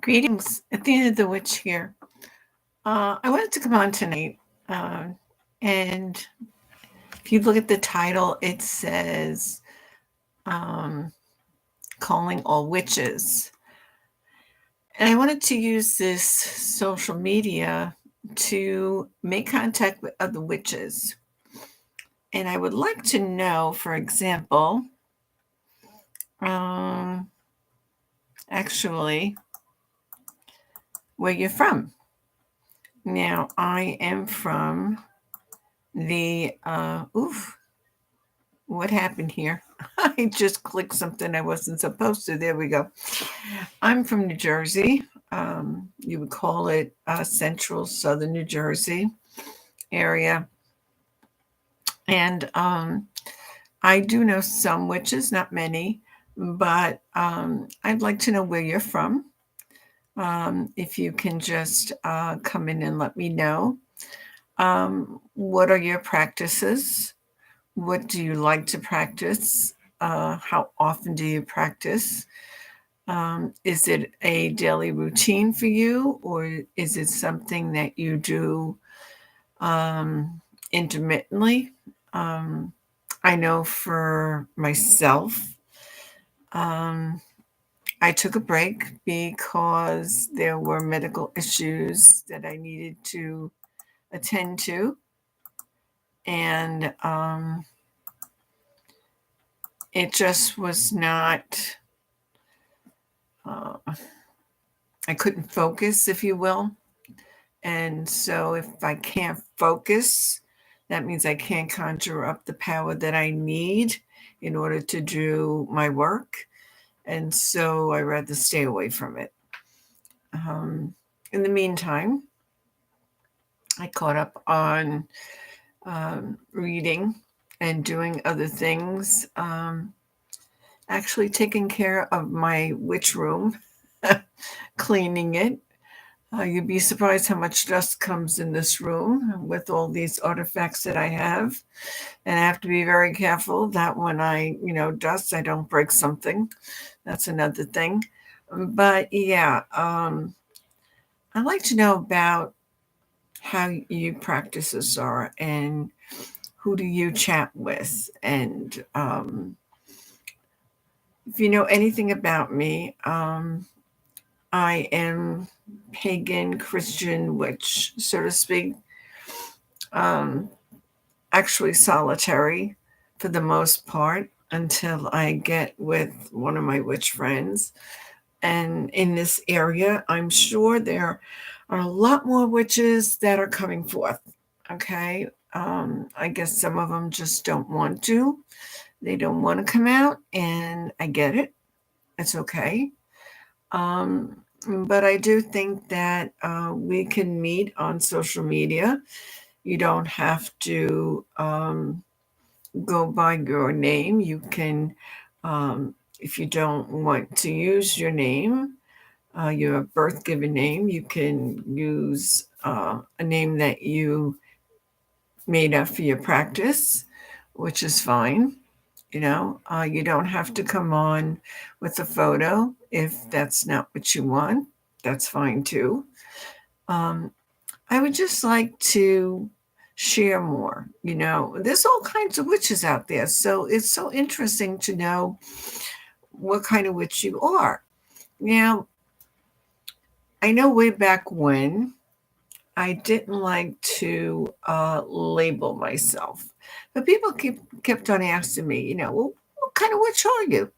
Greetings, Athena the Witch here. I wanted to come on tonight, uh, and if you look at the title, it says um, Calling All Witches. And I wanted to use this social media to make contact with other witches. And I would like to know, for example, um, actually, where you're from. Now, I am from what happened here? I just clicked something I wasn't supposed to. There we go. I'm from New Jersey. You would call it central southern New Jersey area. And I do know some witches, not many, but I'd like to know where you're from. If you can just come in and let me know. What are your practices? What do you like to practice? How often do you practice? Is it a daily routine for you, or is it something that you do intermittently? I know for myself, um, I took a break because there were medical issues that I needed to attend to. And it just was not, I couldn't focus, if you will. And so if I can't focus, that means I can't conjure up the power that I need in order to do my work. And so I rather stay away from it. In the meantime, I caught up on reading and doing other things, actually taking care of my witch room, cleaning it. You'd be surprised how much dust comes in this room with all these artifacts that I have. And I have to be very careful that when I, dust, I don't break something. That's another thing. But yeah, I'd like to know about how your practices are and who do you chat with. And if you know anything about me, I am pagan Christian witch, so to speak. Um, Actually solitary for the most part until I get with one of my witch friends. And in this area, I'm sure there are a lot more witches that are coming forth. Okay. I guess some of them just don't want to. They don't want to come out, and I get it. It's okay. Um, but I do think that we can meet on social media. You don't have to go by your name. You can, if you don't want to use your name, your birth given name, you can use a name that you made up for your practice, which is fine. You don't have to come on with a photo if that's not what you want. That's fine too. Um, I would just like to share more. There's all kinds of witches out there. So it's so interesting to know what kind of witch you are. Now, I know way back when I didn't like to label myself, but people kept on asking me, well, what kind of witch are you?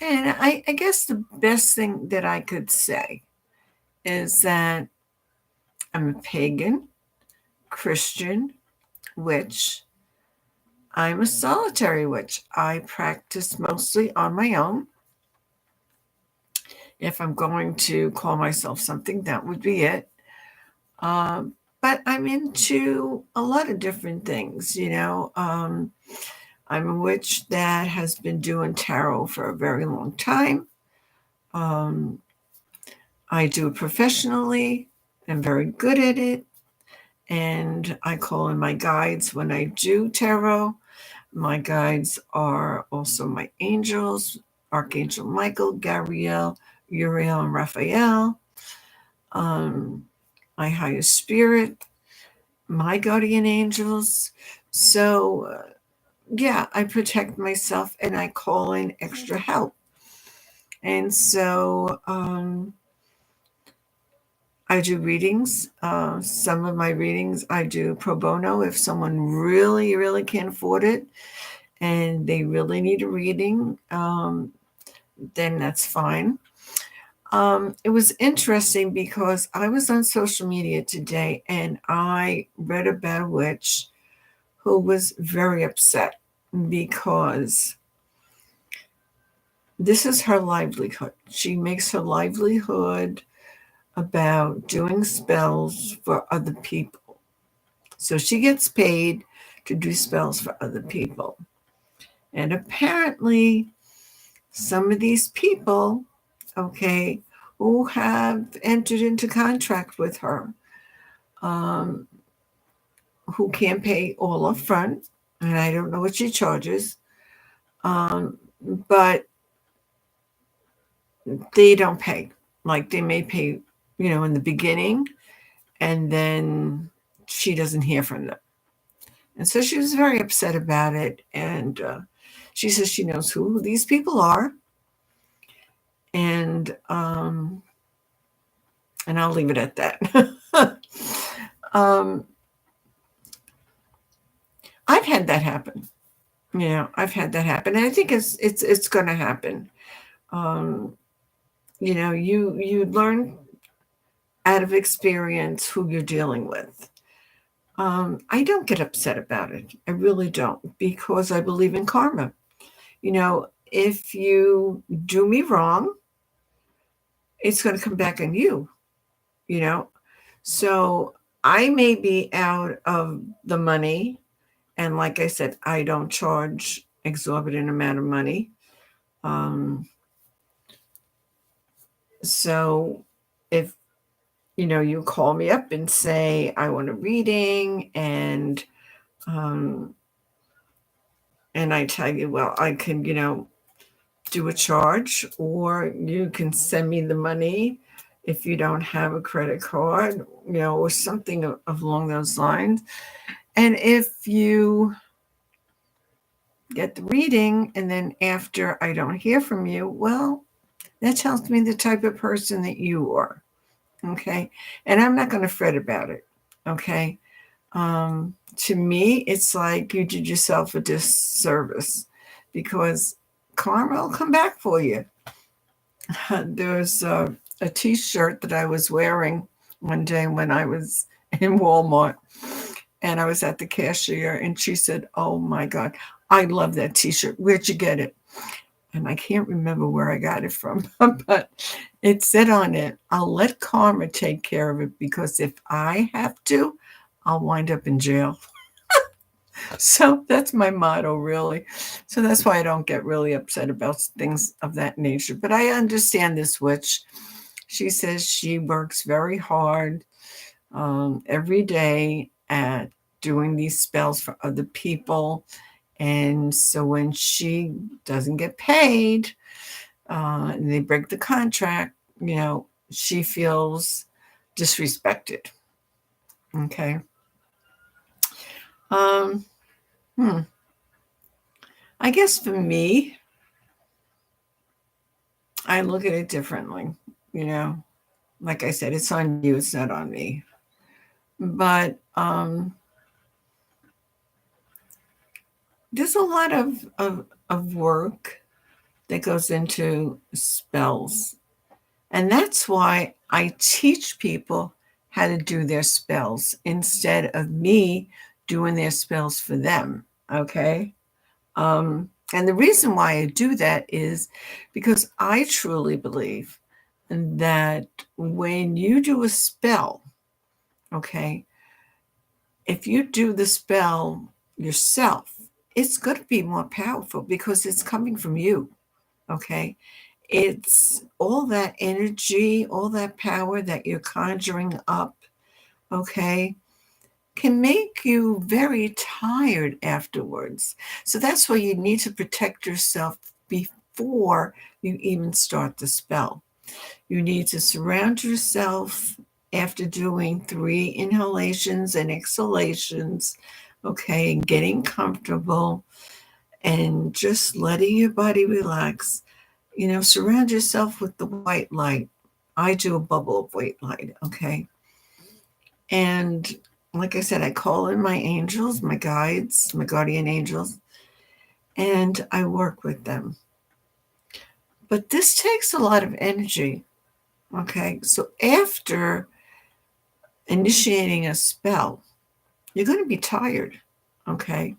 And I guess the best thing that I could say is that I'm a pagan Christian witch. I'm a solitary witch. I practice mostly on my own. If I'm going to call myself something, that would be it. But I'm into a lot of different things, I'm a witch that has been doing tarot for a very long time. Um, I do it professionally. I'm very good at it. And I call in my guides when I do tarot. My guides are also my angels, Archangel Michael, Gabriel, Uriel and Raphael, my higher spirit, my guardian angels. So, yeah, I protect myself and I call in extra help. And so I do readings. Some of my readings I do pro bono if someone really, really can't afford it and they really need a reading, then that's fine. It was interesting because I was on social media today and I read about a witch who was very upset because this is her livelihood. She makes her livelihood about doing spells for other people. So she gets paid to do spells for other people. And apparently, some of these people, okay, who have entered into contract with her, um, who can't pay all up front, and I don't know what she charges, but they don't pay. Like they may pay, in the beginning, and then she doesn't hear from them. And so she was very upset about it. And she says she knows who these people are. And I'll leave it at that. um, I've had that happen. I've had that happen, and I think it's going to happen. You learn out of experience who you're dealing with. I don't get upset about it. I really don't, because I believe in karma. If you do me wrong, it's going to come back on you. So I may be out of the money, and like I said, I don't charge exorbitant amount of money. So if you call me up and say I want a reading, and I tell you, well, I can do a charge, or you can send me the money if you don't have a credit card, or something along those lines. And if you get the reading and then after I don't hear from you, well, that tells me the type of person that you are. Okay. And I'm not going to fret about it. Okay. To me, it's like you did yourself a disservice, because karma will come back for you. There's a t-shirt that I was wearing one day when I was in Walmart, and I was at the cashier, and she said, "Oh my God, I love that t-shirt. Where'd you get it?" And I can't remember where I got it from, but it said on it, "I'll let karma take care of it, because if I have to, I'll wind up in jail." So that's my motto, really. So that's why I don't get really upset about things of that nature. But I understand this witch. She says she works very hard every day at doing these spells for other people. And so when she doesn't get paid, and they break the contract, she feels disrespected. Okay. I guess for me, I look at it differently. Like I said, it's on you, it's not on me. But there's a lot of work that goes into spells. And that's why I teach people how to do their spells instead of me doing their spells for them. Okay. And the reason why I do that is because I truly believe that when you do a spell, okay, if you do the spell yourself, it's going to be more powerful because it's coming from you. Okay. It's all that energy, all that power that you're conjuring up, okay, can make you very tired afterwards. So that's why you need to protect yourself before you even start the spell. You need to surround yourself after doing 3 inhalations and exhalations, okay, and getting comfortable and just letting your body relax. Surround yourself with the white light. I do a bubble of white light, okay? And like I said, I call in my angels, my guides, my guardian angels, and I work with them. But this takes a lot of energy, okay? So after initiating a spell, you're going to be tired, okay?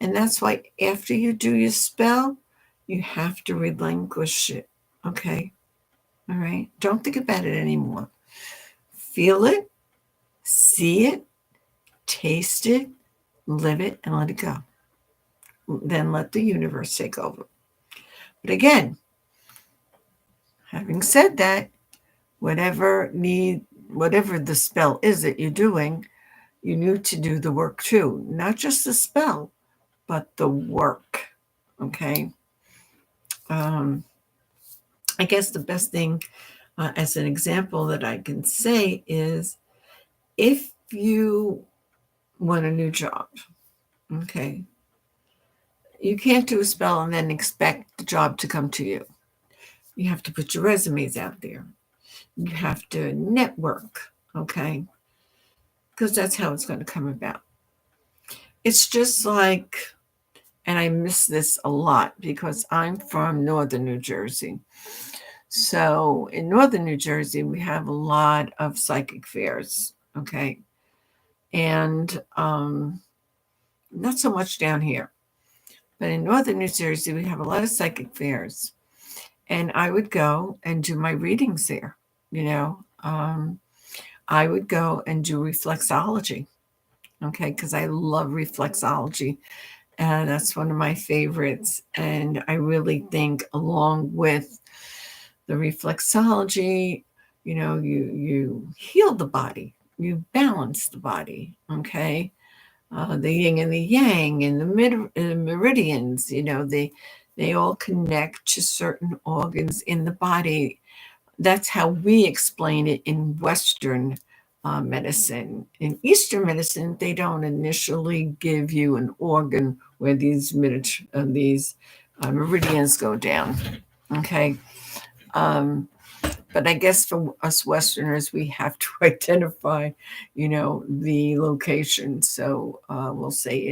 And that's why after you do your spell, you have to relinquish it, okay? All right? Don't think about it anymore. Feel it, see it, taste it, live it, and let it go. Then let the universe take over. But again, having said that, whatever the spell is that you're doing, you need to do the work too. Not just the spell, but the work. Okay. I guess the best thing as an example that I can say is if you want a new job, okay, you can't do a spell and then expect the job to come to you. You have to put your resumes out there. You have to network, okay, because that's how it's going to come about. It's just like, and I miss this a lot because I'm from northern New Jersey. So in northern New Jersey, we have a lot of psychic fairs, okay? And not so much down here. But in northern New Jersey, we have a lot of psychic fairs. And I would go and do my readings there, I would go and do reflexology, okay? Because I love reflexology. And that's one of my favorites. And I really think along with the reflexology, you heal the body, you balance the body, okay? The yin and the yang and the meridians, they all connect to certain organs in the body. That's how we explain it in Western medicine. In Eastern medicine, they don't initially give you an organ where these meridians go down. Okay. But I guess for us Westerners, we have to identify, the location. So we'll say,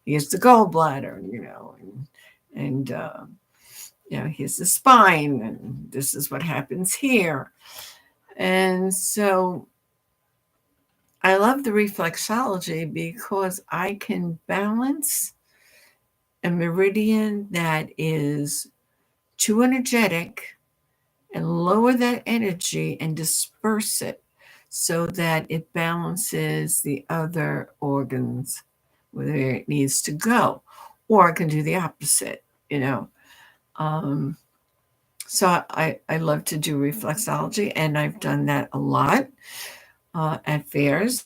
here's the gallbladder, and here's the spine, and this is what happens here. And so I love the reflexology because I can balance a meridian that is too energetic and lower that energy and disperse it so that it balances the other organs where it needs to go. Or I can do the opposite, So I love to do reflexology, and I've done that a lot at fairs.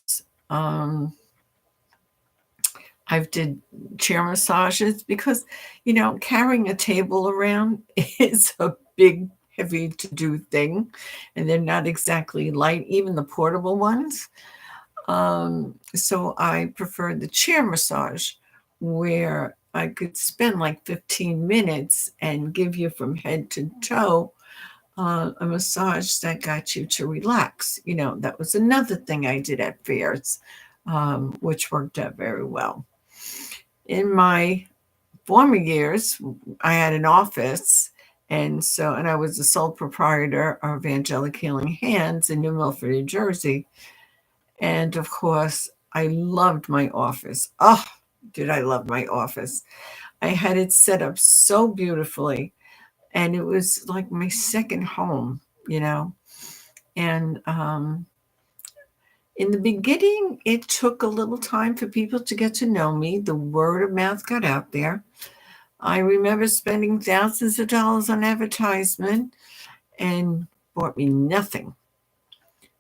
I've did chair massages because, carrying a table around is a big, heavy to do thing, and they're not exactly light, even the portable ones. So I prefer the chair massage where I could spend like 15 minutes and give you from head to toe a massage that got you to relax. That was another thing I did at fairs, which worked out very well. In my former years, I had an office, and I was the sole proprietor of Angelic Healing Hands in New Milford, New Jersey. And of course, I loved my office. Oh, did I love my office. I had it set up so beautifully, and it was like my second home, And in the beginning, it took a little time for people to get to know me. The word of mouth got out there. I remember spending thousands of dollars on advertisement and bought me nothing.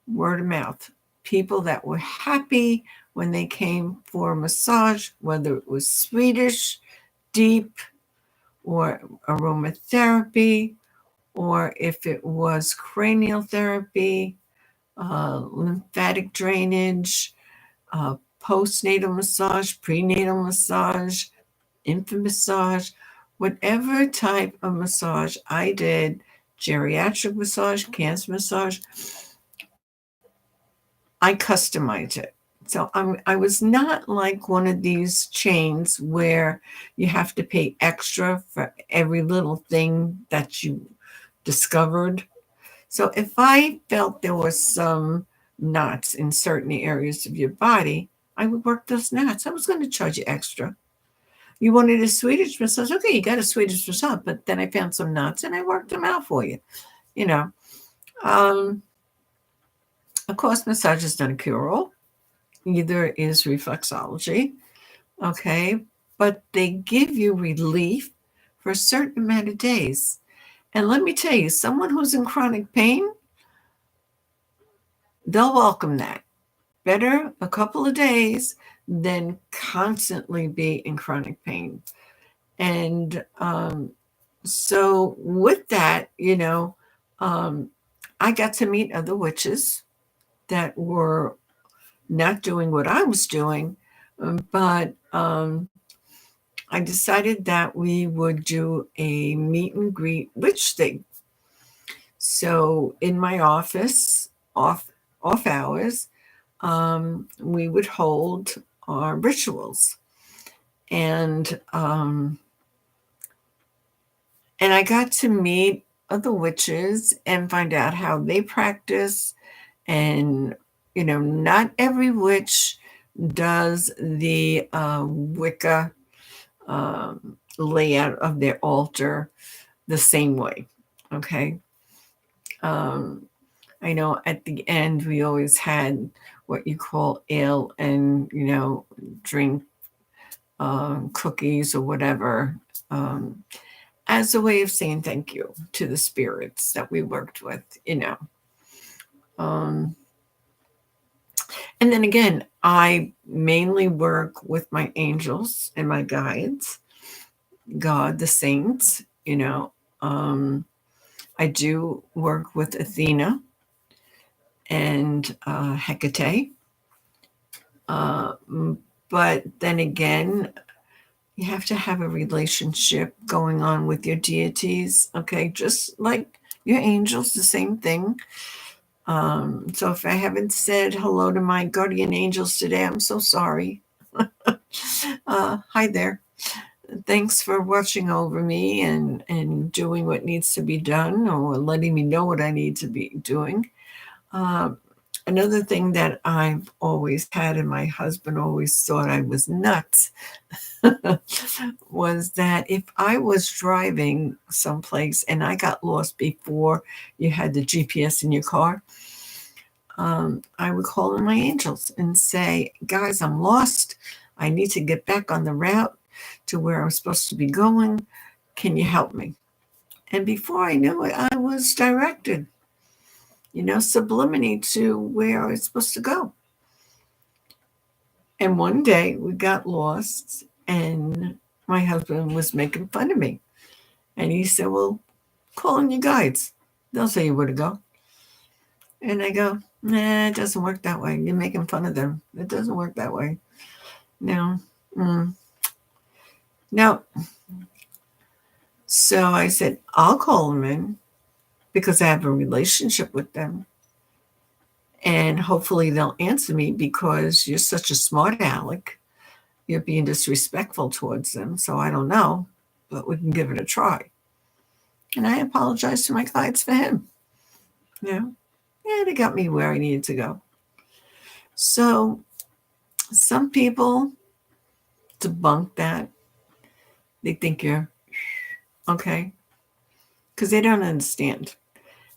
Word of mouth. People that were happy when they came for a massage, whether it was Swedish, deep, or aromatherapy, or if it was cranial therapy, lymphatic drainage, postnatal massage, prenatal massage, infant massage, whatever type of massage I did, geriatric massage, cancer massage, I customized it. So I was not like one of these chains where you have to pay extra for every little thing that you discovered. So if I felt there was some knots in certain areas of your body, I would work those knots. I was going to charge you extra. You wanted a Swedish massage? Okay, you got a Swedish massage, but then I found some knots and I worked them out for you. You know, um, of course, massage is not a cure-all. Neither is reflexology. Okay, but they give you relief for a certain amount of days. And let me tell you, someone who's in chronic pain, they'll welcome that. Better a couple of days than constantly be in chronic pain. And so with that, I got to meet other witches that were not doing what I was doing, but I decided that we would do a meet and greet witch thing. So in my office, off hours, we would hold our rituals, and I got to meet other witches and find out how they practice. And not every witch does the Wicca layout of their altar the same way. Okay. I know at the end we always had what you call ale and drink cookies or whatever, as a way of saying thank you to the spirits that we worked with. And then again, I mainly work with my angels and my guides, God, the saints. I do work with Athena and Hecate. But then again, you have to have a relationship going on with your deities, okay? Just like your angels, the same thing. So if I haven't said hello to my guardian angels today, I'm so sorry. Hi there. Thanks for watching over me and doing what needs to be done, or letting me know what I need to be doing. Another thing that I've always had, and my husband always thought I was nuts, was that if I was driving someplace and I got lost before you had the GPS in your car, I would call in my angels and say, guys, I'm lost. I need to get back on the route to where I'm supposed to be going. Can you help me? And before I knew it, I was directed, subliminally to where I was supposed to go. And one day we got lost, and my husband was making fun of me. And he said, well, call in your guides. They'll tell you where to go. And I go, nah, it doesn't work that way. You're making fun of them. It doesn't work that way. No. No. So I said, I'll call them in because I have a relationship with them. And hopefully they'll answer me because you're such a smart aleck. You're being disrespectful towards them. So I don't know, but we can give it a try. And I apologize to my clients for him. Yeah, they got me where I needed to go. So some people debunk that. They think you're okay because they don't understand.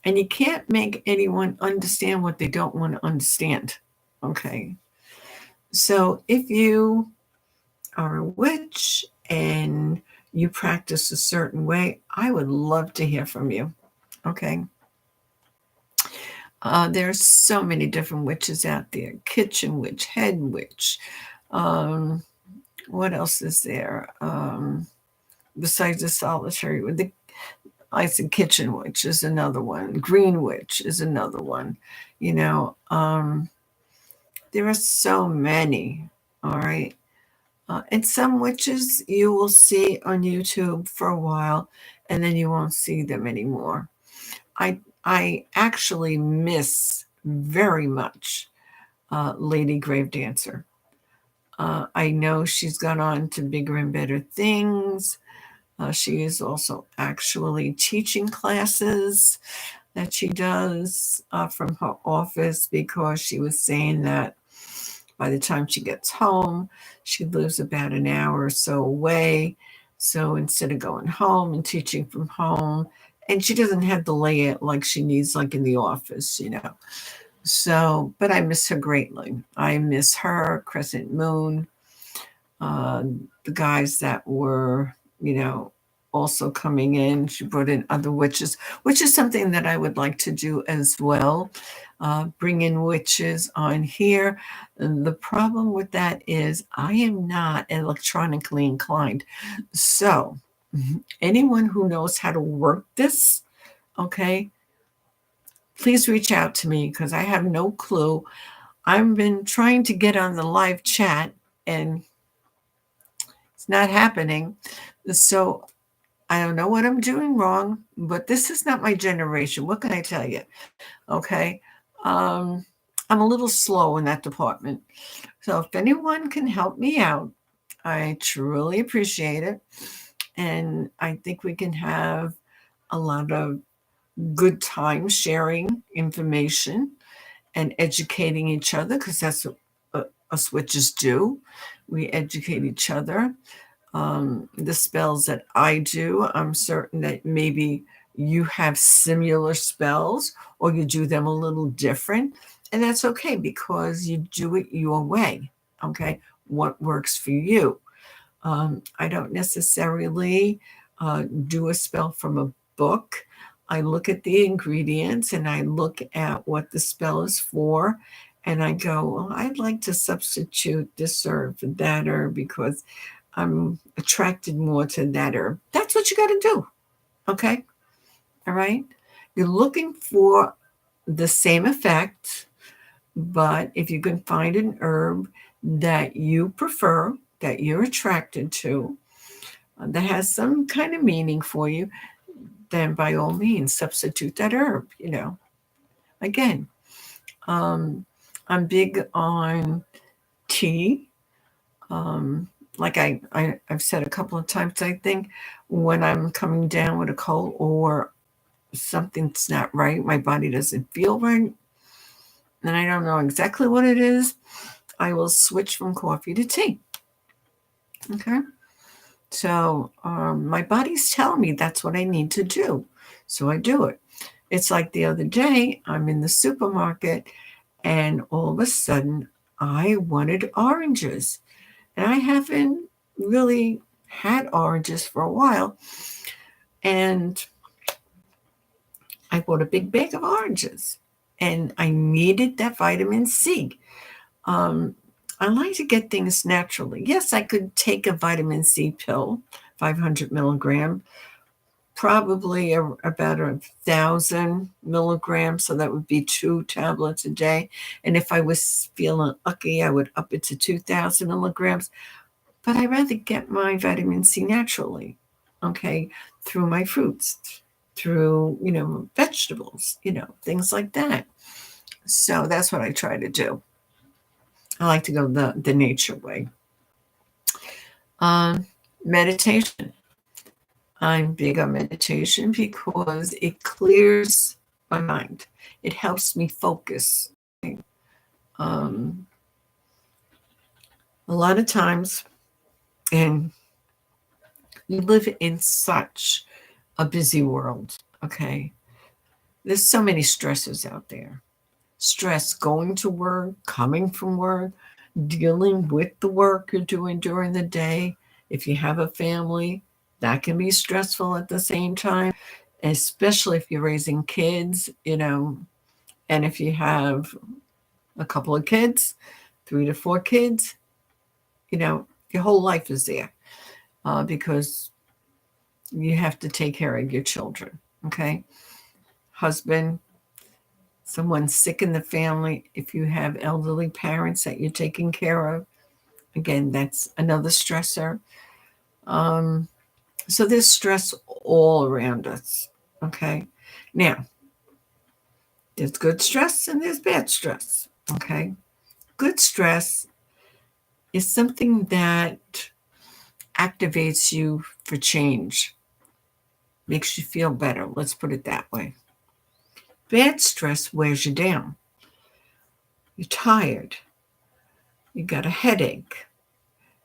And you can't make anyone understand what they don't want to understand. Okay. So if you are a witch and you practice a certain way, I would love to hear from you. Okay. There are so many different witches out there. Kitchen witch, head witch. What else is there? Besides the solitary, I said kitchen witch is another one. Green witch is another one. You know, there are so many. All right. And some witches you will see on YouTube for a while, and then you won't see them anymore. I actually miss very much Lady Grave Dancer. I know she's gone on to bigger and better things. She is also actually teaching classes that she does from her office, because she was saying that by the time she gets home, she lives about an hour or so away. So instead of going home and teaching from home, and she doesn't have the layout like she needs, like in the office, you know. So, but I miss her greatly. I miss her, Crescent Moon, the guys that were, you know, also coming in. She brought in other witches, which is something that I would like to do as well. Bring in witches on here. And the problem with that is I am not electronically inclined. So, anyone who knows how to work this, okay, please reach out to me, because I have no clue. I've been trying to get on the live chat and it's not happening. So I don't know what I'm doing wrong, but this is not my generation. What can I tell you? Okay. Um, I'm a little slow in that department. So if anyone can help me out, I truly appreciate it. And I think we can have a lot of good time sharing information and educating each other, because that's what us witches do. We educate each other. The spells that I do, I'm certain that maybe you have similar spells or you do them a little different. And that's okay, because you do it your way. Okay. What works for you? I don't necessarily do a spell from a book. I look at the ingredients and I look at what the spell is for. And I go, well, I'd like to substitute this herb for that herb because I'm attracted more to that herb. That's what you got to do. Okay. All right. You're looking for the same effect, but if you can find an herb that you prefer, that you're attracted to, that has some kind of meaning for you, then by all means substitute that herb. You know, again, um, I'm big on tea. Like I've said a couple of times, I think when I'm coming down with a cold or something's not right, my body doesn't feel right, and I don't know exactly what it is, I will switch from coffee to tea. Okay. So my body's telling me that's what I need to do. So I do it. It's like the other day, I'm in the supermarket and all of a sudden I wanted oranges. And I haven't really had oranges for a while. And I bought a big bag of oranges and I needed that vitamin C. Um, I like to get things naturally. Yes, I could take a vitamin C pill, 500 milligram, probably about 1,000 milligrams. So that would be 2 tablets a day. And if I was feeling lucky, I would up it to 2,000 milligrams. But I rather get my vitamin C naturally, okay, through my fruits, through, you know, vegetables, you know, things like that. So that's what I try to do. I like to go the nature way. Um, Meditation. I'm big on meditation because it clears my mind. It helps me focus. Um, a lot of times, and we live in such a busy world, okay? There's so many stresses out there. Stress going to work, coming from work, dealing with the work you're doing during the day. If you have a family, that can be stressful at the same time, especially if you're raising kids, you know, and if you have a couple of kids, 3 to 4 kids, you know, your whole life is there because you have to take care of your children. Okay. Husband, someone sick in the family, if you have elderly parents that you're taking care of, again, that's another stressor. So there's stress all around us. Okay. Now, there's good stress and there's bad stress. Okay. Good stress is something that activates you for change, makes you feel better. Let's put it that way. Bad stress wears you down. You're tired. You got a headache.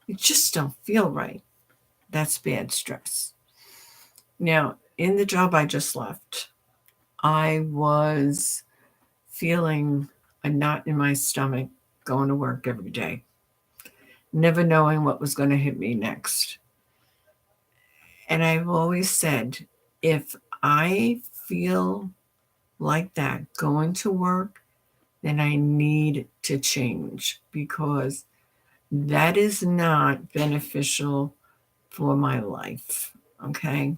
You just don't feel right. That's bad stress. Now, in the job I just left, I was feeling a knot in my stomach going to work every day, never knowing what was going to hit me next. And I've always said, if I feel like that going to work, then I need to change because that is not beneficial for my life. Okay.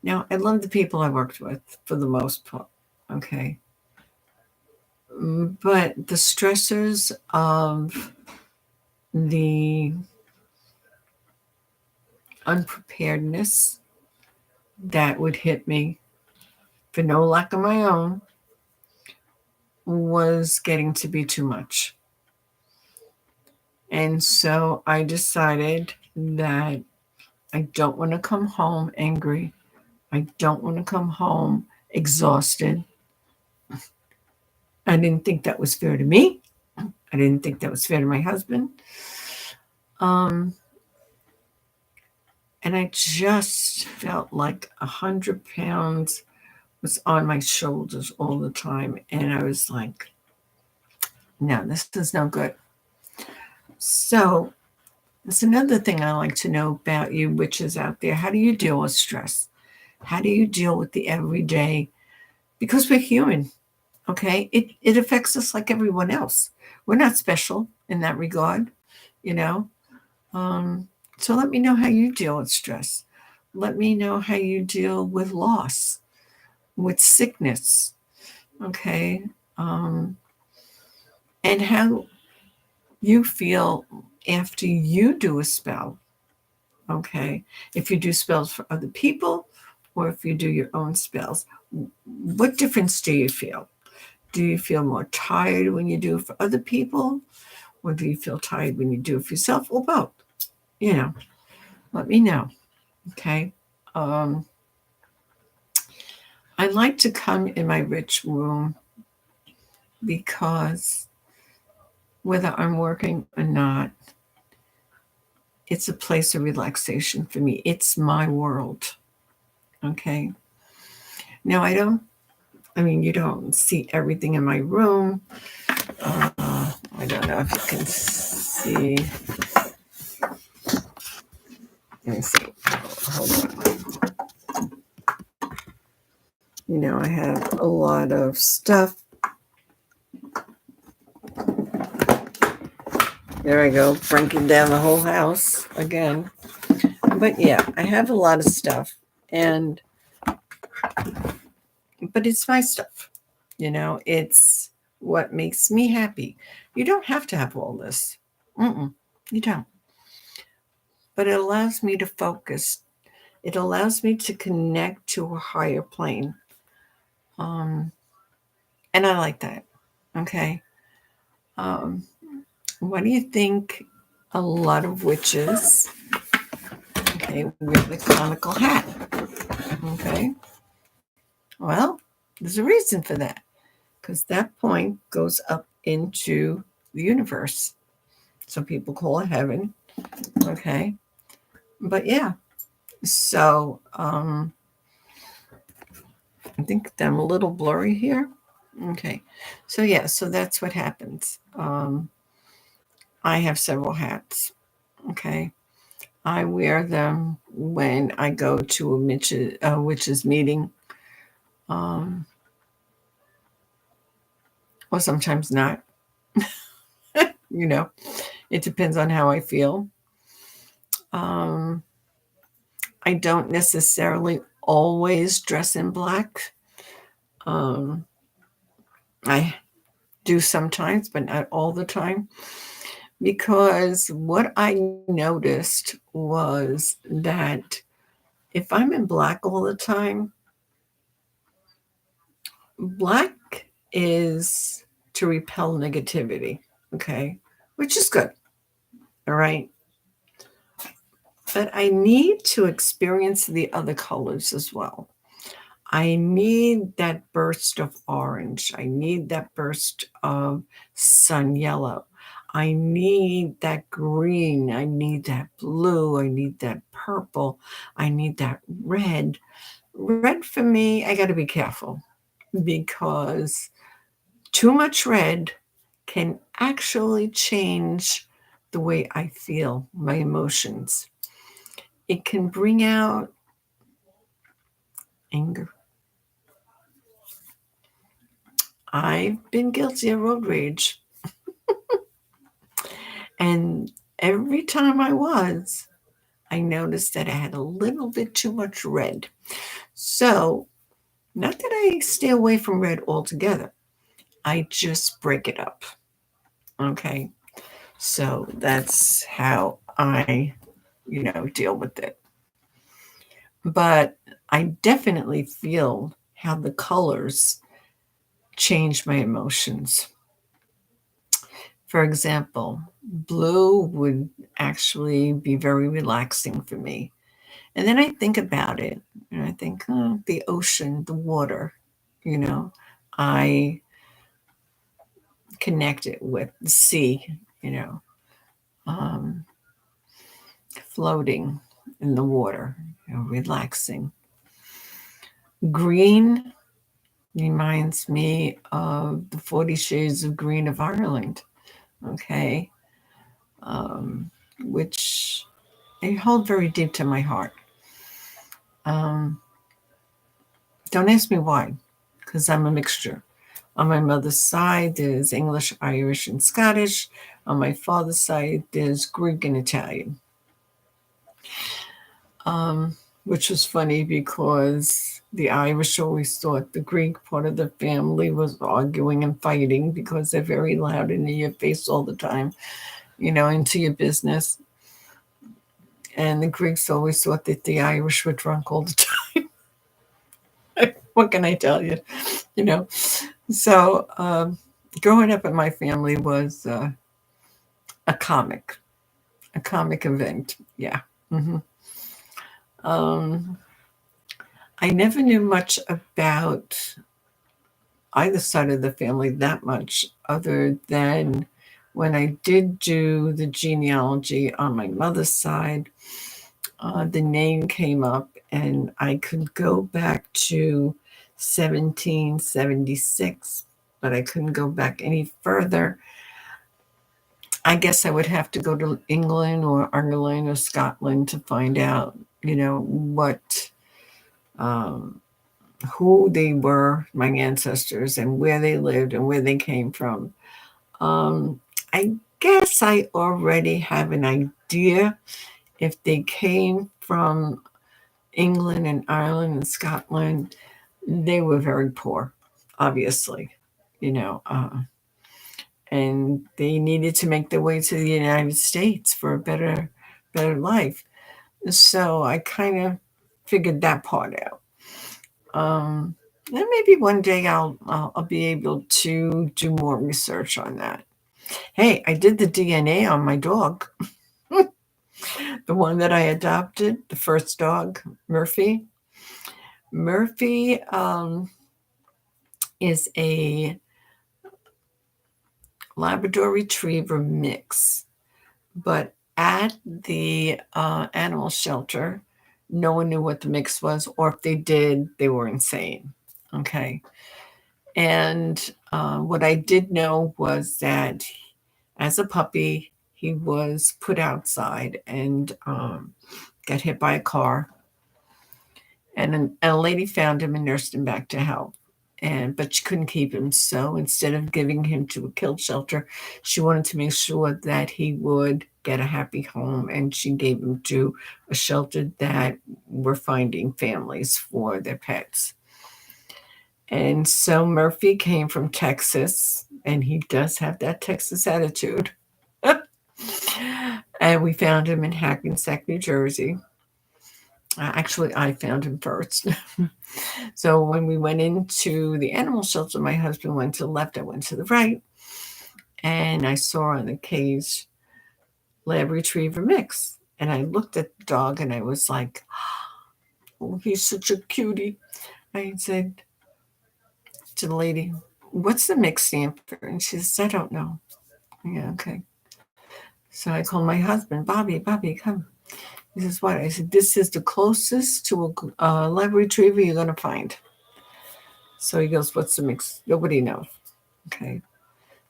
Now, I love the people I worked with for the most part. Okay. But the stressors of the unpreparedness that would hit me for no lack of my own was getting to be too much. And so I decided that I don't want to come home angry. I don't want to come home exhausted. I didn't think that was fair to me. I didn't think that was fair to my husband. Um, and I just felt like 100 pounds was on my shoulders all the time. And I was like, no, this is no good. So that's another thing I like to know about you, witches out there. How do you deal with stress? How do you deal with the everyday? Because we're human, okay? It affects us like everyone else. We're not special in that regard, you know? So let me know how you deal with stress. Let me know how you deal with loss, with sickness, okay? And how you feel after you do a spell, okay? If you do spells for other people or if you do your own spells, what difference do you feel? Do you feel more tired when you do it for other people? Or do you feel tired when you do it for yourself? Or both? You know, let me know. Okay. I like to come in my rich room because whether I'm working or not, it's a place of relaxation for me. It's my world. Okay. Now, you don't see everything in my room. I don't know if you can see. Let me see. Hold on. I have a lot of stuff. There I go, breaking down the whole house again. But yeah, I have a lot of stuff. But it's my stuff. It's what makes me happy. You don't have to have all this. You don't. But it allows me to focus. It allows me to connect to a higher plane. And I like that. Okay. What do you think a lot of witches, okay, wear the conical hat? Okay. Well, there's a reason for that. Because that point goes up into the universe. Some people call it heaven. Okay. But yeah. So I think I'm a little blurry here. Okay. So yeah, so that's what happens. I have several hats. Okay. I wear them when I go to a witch's meeting. Or sometimes not. It depends on how I feel. I don't necessarily always dress in black. Um, I do sometimes, but not all the time. Because what I noticed was that if I'm in black all the time, black is to repel negativity, okay, which is good, all right. But I need to experience the other colors as well. I need that burst of orange. I need that burst of sun yellow. I need that green. I need that blue. I need that purple. I need that red. Red for me, I got to be careful because too much red can actually change the way I feel, my emotions. It can bring out anger. I've been guilty of road rage. And every time I noticed that I had a little bit too much red. So, not that I stay away from red altogether, I just break it up. Okay. So, that's how I, deal with it. But I definitely feel how the colors change my emotions. For example, blue would actually be very relaxing for me. And then I think about it and I think, oh, the ocean, the water, you know, I connect it with the sea, you know, um, floating in the water, relaxing. Green reminds me of the 40 Shades of Green of Ireland, okay, um, which I hold very deep to my heart. Um, don't ask me why, because I'm a mixture. On my mother's side, there's English, Irish, and Scottish. On my father's side, there's Greek and Italian. Which was funny because the Irish always thought the Greek part of the family was arguing and fighting because they're very loud and in your face all the time, into your business. And the Greeks always thought that the Irish were drunk all the time. What can I tell you? You know, so growing up in my family was a comic, a comic event. Yeah. hmm Um, I never knew much about either side of the family that much, other than when I did do the genealogy on my mother's side, the name came up, and I could go back to 1776, but I couldn't go back any further. I guess I would have to go to England or Ireland or Scotland to find out, what, um, who they were, my ancestors, and where they lived and where they came from. Um, I guess I already have an idea if they came from England and Ireland and Scotland. They were very poor, obviously, you know. And they needed to make their way to the United States for a better life. So I kind of figured that part out. And maybe one day I'll be able to do more research on that. Hey, I did the DNA on my dog, the one that I adopted, the first dog, Murphy. Murphy is a Labrador Retriever mix. But at the animal shelter, no one knew what the mix was, or if they did, they were insane. Okay. And what I did know was that as a puppy, he was put outside and got hit by a car. And a lady found him and nursed him back to health. but she couldn't keep him. So instead of giving him to a kill shelter, she wanted to make sure that he would get a happy home, and she gave him to a shelter that were finding families for their pets. And so Murphy came from Texas, and he does have that Texas attitude. And we found him in Hackensack, New Jersey. Actually, I found him first. So when we went into the animal shelter, my husband went to the left, I went to the right, and I saw on the cage Lab Retriever mix. And I looked at the dog and I was like, oh, he's such a cutie. I said to the lady, what's the mix stand for? And she says, I don't know. Yeah, okay. So I called my husband, Bobby, come. He says, what? I said, this is the closest to a Lab Retriever you're going to find. So he goes, what's the mix? Nobody knows. Okay.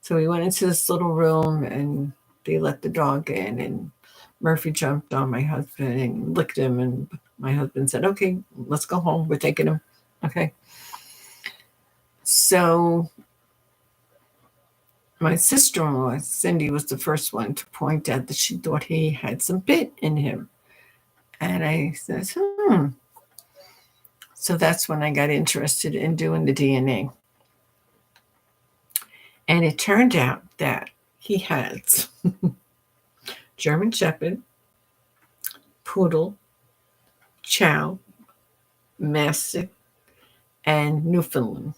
So we went into this little room and they let the dog in, and Murphy jumped on my husband and licked him. And my husband said, okay, let's go home. We're taking him. Okay. So my sister-in-law, Cindy, was the first one to point out that she thought he had some bit in him. And I said, So that's when I got interested in doing the DNA. And it turned out that he has German Shepherd, Poodle, Chow, Mastiff, and Newfoundland.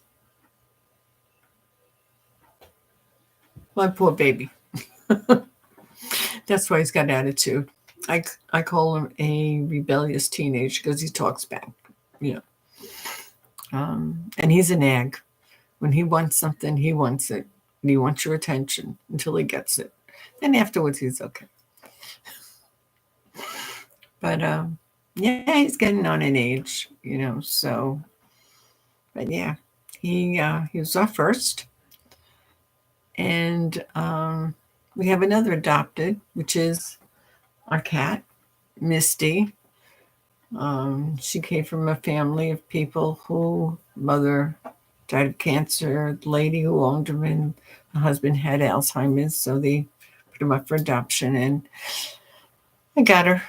My poor baby. That's why he's got attitude. I call him a rebellious teenager because he talks back, and he's a nag. When he wants something, he wants it. And he wants your attention until he gets it. Then afterwards, he's okay. But yeah, he's getting on in age, so. But yeah, he was our first. And we have another adopted, which is our cat, Misty. She came from a family of people who mother died of cancer. The lady who owned him and the husband had Alzheimer's, so they put him up for adoption. And I got her.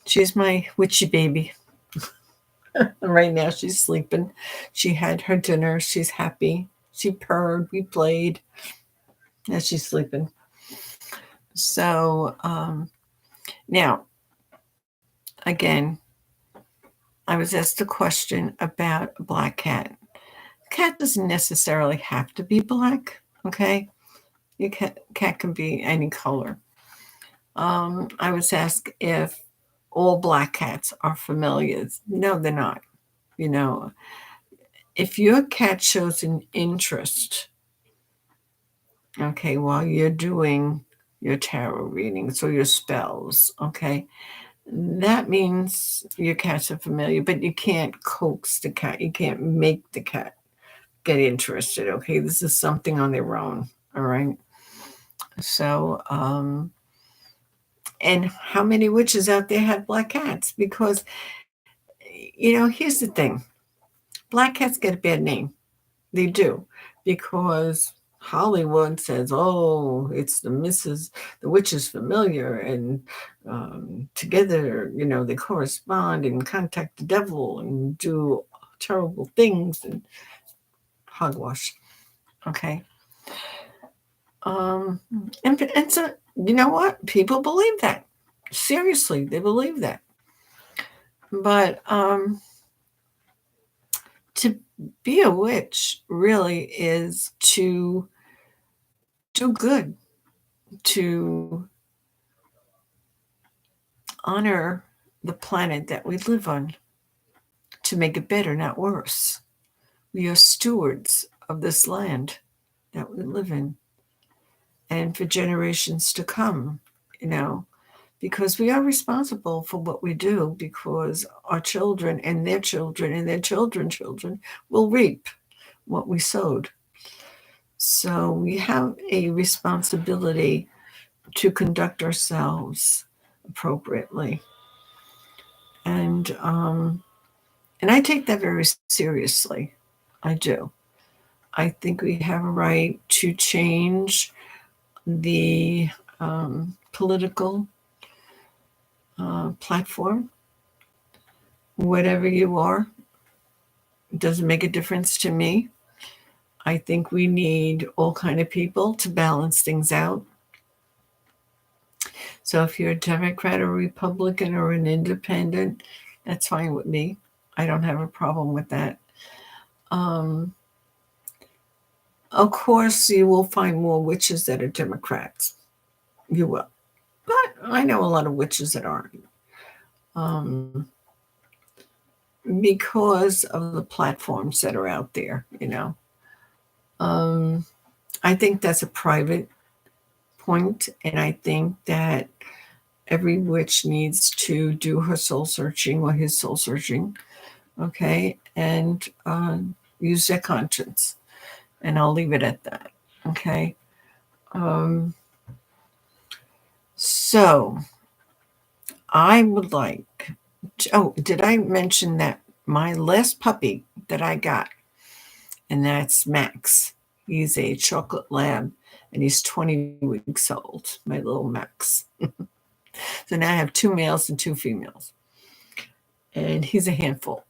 She's my witchy baby. Right now she's sleeping. She had her dinner. She's happy. She purred. We played. Now she's sleeping. So now, again, I was asked a question about a black cat. A cat doesn't necessarily have to be black, okay? Your cat can be any color. I was asked if all black cats are familiars. No, they're not. If your cat shows an interest, okay, while you're doing your tarot readings or your spells, okay, that means your cats are familiar, but you can't coax the cat. You can't make the cat get interested, okay? This is something on their own, all right? So, and how many witches out there have black cats? Because, here's the thing. Black cats get a bad name. They do. Because Hollywood says, oh, it's the witch is familiar, and together, they correspond and contact the devil and do terrible things and hogwash. Okay. And so, you know what? People believe that. Seriously, they believe that. But to be a witch really is to do good, to honor the planet that we live on, to make it better, not worse. We are stewards of this land that we live in, and for generations to come, because we are responsible for what we do, because our children and their children and their children's children will reap what we sowed. So we have a responsibility to conduct ourselves appropriately. And I take that very seriously. I do. I think we have a right to change the political platform. Whatever you are, it doesn't make a difference to me. I think we need all kind of people to balance things out. So if you're a Democrat or Republican or an independent, that's fine with me. I don't have a problem with that. Um, of course, you will find more witches that are Democrats. You will. But I know a lot of witches that aren't. Um, because of the platforms that are out there, Um, I think that's a private point, and I think that every witch needs to do her soul searching or his soul searching, okay, and use their conscience. And I'll leave it at that, okay. Um, so I would like. Oh, did I mention that my last puppy that I got, and that's Max. He's a chocolate lab, and he's 20 weeks old, my little Max. So now I have 2 males and 2 females. And he's a handful,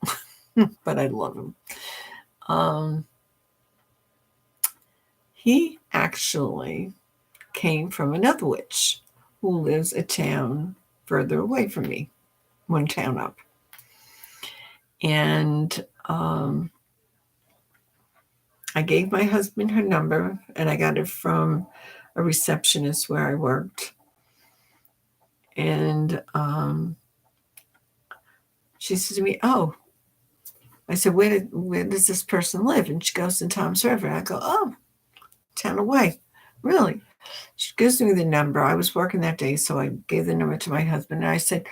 but I love him. Um, he actually came from another witch who lives a town further away from me, one town up. And I gave my husband her number, and I got it from a receptionist where I worked. And she said to me, "Oh," I said, where does this person live?" And she goes, "In Tom's River." I go, "Oh, town away. Really?" She gives me the number. I was working that day, so I gave the number to my husband, and I said,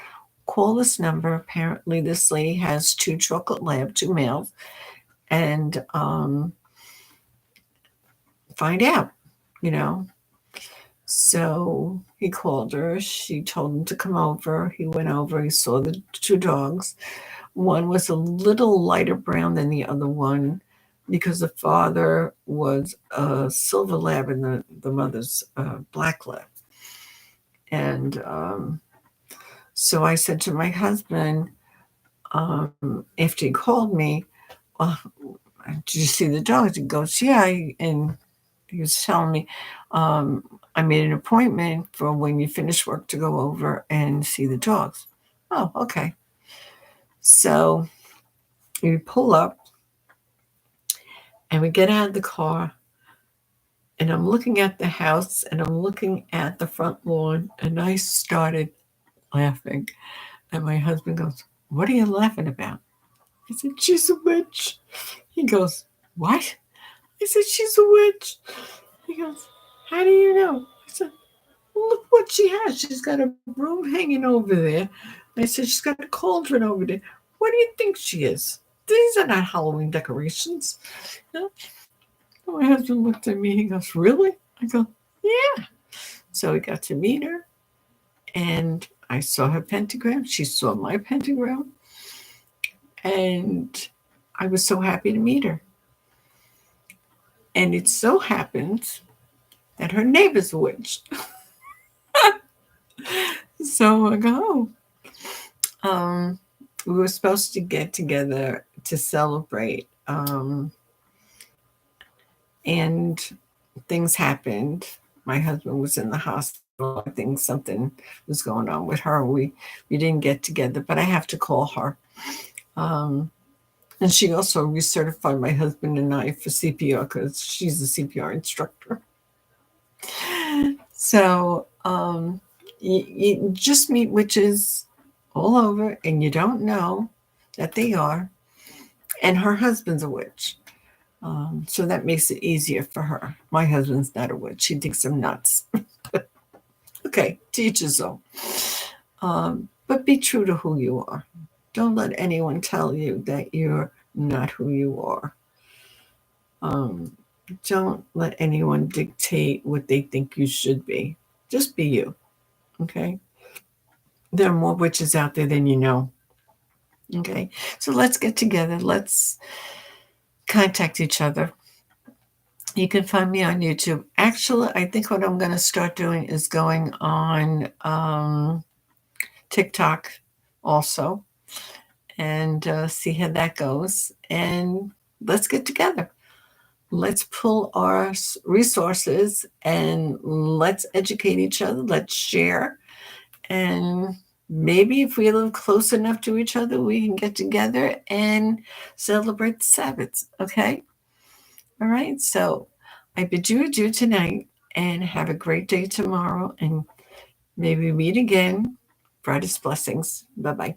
"Call this number. Apparently, this lady has 2 chocolate lab, 2 males, and find out, you know." So he called her. She told him to come over. He went over. He saw the 2 dogs. One was a little lighter brown than the other one because the father was a silver lab and the mother's black lab. And so I said to my husband, after he called me, "Well, did you see the dogs?" He goes, "Yeah." And he was telling me, "I made an appointment for when you finish work to go over and see the dogs." Oh, okay. So we pull up and we get out of the car, and I'm looking at the house and I'm looking at the front lawn, and I started laughing. And my husband goes, "What are you laughing about?" I said, "She's a witch." He goes, "What?" I said, "She's a witch." He goes, "How do you know?" I said, "Look what she has. She's got a broom hanging over there." I said, "She's got a cauldron over there. What do you think she is? These are not Halloween decorations." You know? My husband looked at me. He goes, "Really?" I go, "Yeah." So we got to meet her, and I saw her pentagram. She saw my pentagram, and I was so happy to meet her. And it so happens that her neighbor's a witch. So I go, we were supposed to get together to celebrate, and things happened. My husband was in the hospital. I think something was going on with her. We didn't get together, but I have to call her. Um, and she also recertified my husband and I for CPR because she's a CPR instructor. So you just meet witches all over, and you don't know that they are. And her husband's a witch. So that makes it easier for her. My husband's not a witch. He thinks I'm nuts. Okay, teach his own. But be true to who you are. Don't let anyone tell you that you're not who you are. Um, don't let anyone dictate what they think you should be. Just be you. Okay? There are more witches out there than you know. Okay? So let's get together. Let's contact each other. You can find me on YouTube. Actually, I think what I'm going to start doing is going on TikTok also, and see how that goes. And let's get together. Let's pull our resources and let's educate each other. Let's share. And maybe if we live close enough to each other, we can get together and celebrate the Sabbath. Okay? All right. So I bid you adieu tonight and have a great day tomorrow. And maybe meet again. Brightest blessings. Bye bye.